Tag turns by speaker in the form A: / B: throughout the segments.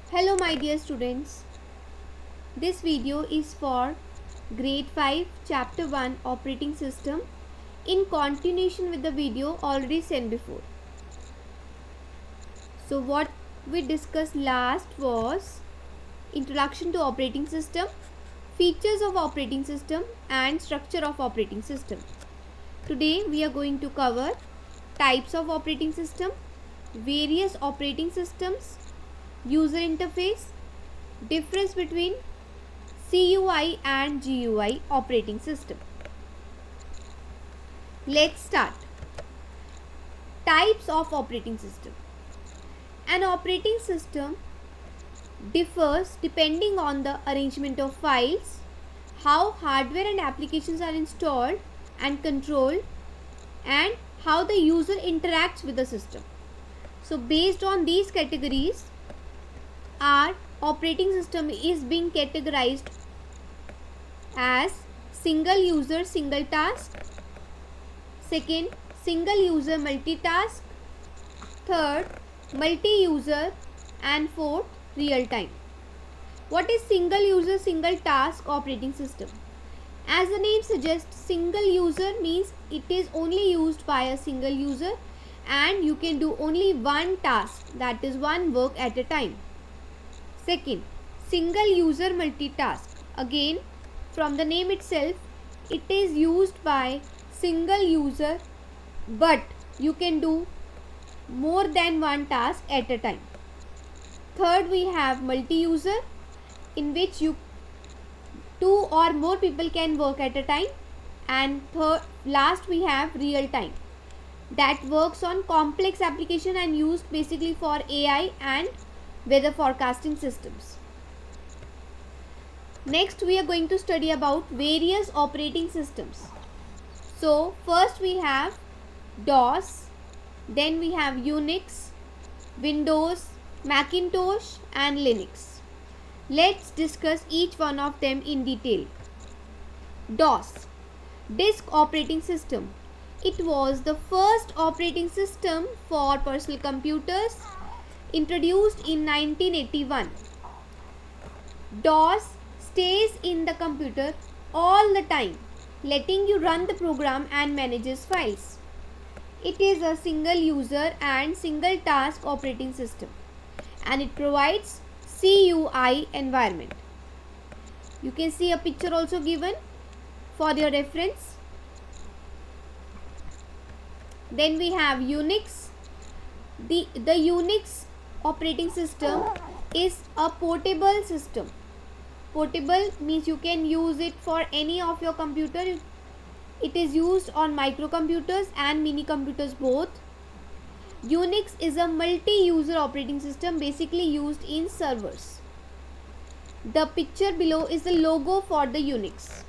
A: Hello my dear students, this video is for grade 5 chapter 1 operating system in continuation with the video already sent before. So what we discussed last was introduction to operating system, features of operating system and structure of operating system. Today we are going to cover types of operating system, various operating systems, user interface, difference between CUI and GUI operating system. Let's start. Types of operating system. An operating system differs depending on the arrangement of files, how hardware and applications are installed and controlled, and how the user interacts with the system. So based on these categories, our operating system is being categorized as single user single task, second single user multitask, third multi-user, and fourth real time. What is single user single task operating system? As the name suggests, single user means it is only used by a single user and you can do only one task, that is one work at a time. Second, single user multitask. Again, from the name itself, it is used by single user, but you can do more than one task at a time. Third, we have multi-user, in which two or more people can work at a time. And last we have real time, that works on complex application and used basically for AI and weather forecasting systems. Next we are going to study about various operating systems. So first we have DOS, then we have Unix, Windows, Macintosh and Linux. Let's discuss each one of them in detail. DOS, Disk Operating System. It was the first operating system for personal computers, introduced in 1981. DOS stays in the computer all the time, letting you run the program and manages files. It is a single user and single task operating system, and it provides CUI environment. You can see a picture also given for your reference. Then we have Unix. The Unix operating system is a portable system. Portable means you can use it for any of your computer. It is used on microcomputers and mini computers both. Unix is a multi-user operating system basically used in servers. The picture below is the logo for the Unix.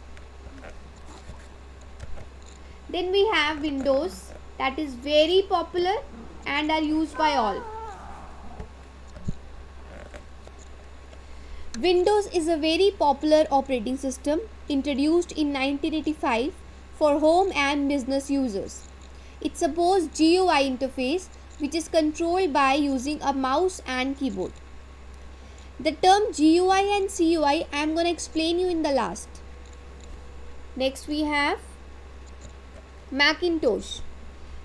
A: Then we have Windows, that is very popular and are used by all. Windows is a very popular operating system introduced in 1985 for home and business users. It supports GUI interface, which is controlled by using a mouse and keyboard. The term GUI and CUI I am going to explain you in the last. Next we have Macintosh.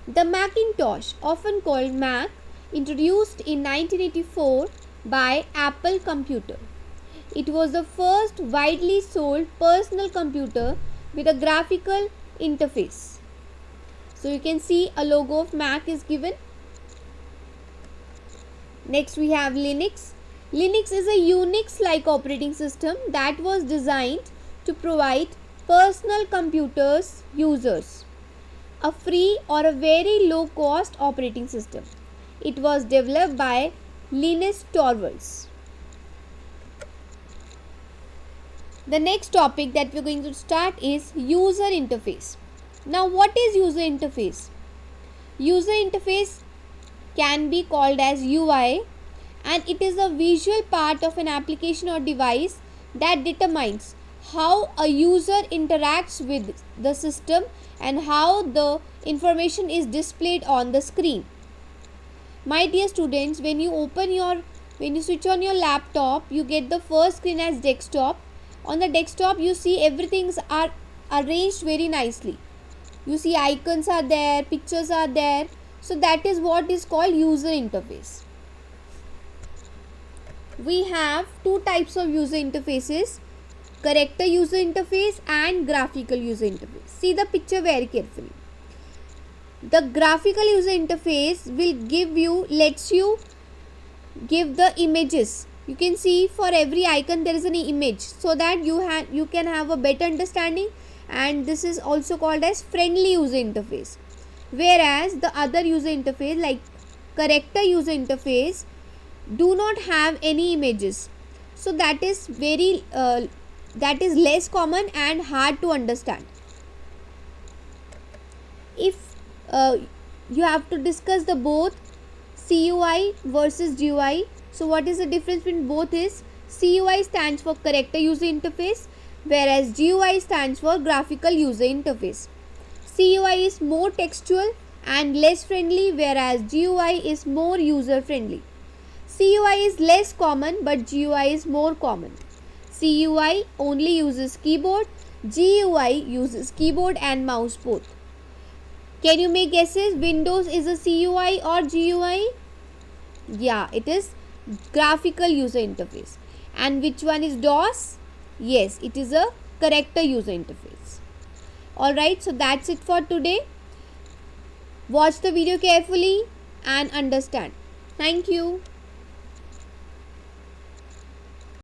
A: The Macintosh, often called Mac, introduced in 1984 by Apple Computer. It was the first widely sold personal computer with a graphical interface. So you can see a logo of Mac is given. Next we have Linux. Linux is a Unix-like operating system that was designed to provide personal computers users a free or a very low cost operating system. It was developed by Linus Torvalds. The next topic that we are going to start is user interface. Now what is user interface? User interface can be called as UI, and it is a visual part of an application or device that determines how a user interacts with the system and how the information is displayed on the screen. My dear students, when you open your When you switch on your laptop, you get the first screen as desktop. On the desktop, you see everything's are arranged very nicely. You see icons are there, pictures are there. So that is what is called user interface. We have two types of user interfaces: character user interface and graphical user interface. See the picture very carefully. The graphical user interface will lets you give the images. You can see for every icon there is an image, so that you can have a better understanding, and this is also called as friendly user interface. Whereas the other user interface like character user interface do not have any images, so that is less common and hard to understand. If you have to discuss the both CUI versus GUI. So what is the difference between both is CUI stands for character user interface, whereas GUI stands for graphical user interface. CUI is more textual and less friendly, whereas GUI is more user friendly. CUI is less common but GUI is more common. CUI only uses keyboard, GUI uses keyboard and mouse both. Can you make guesses? Windows is a CUI or GUI? Yeah, it is graphical user interface. And which one is DOS? Yes, it is a character user interface. Alright, so that's it for today. Watch the video carefully and understand. Thank you.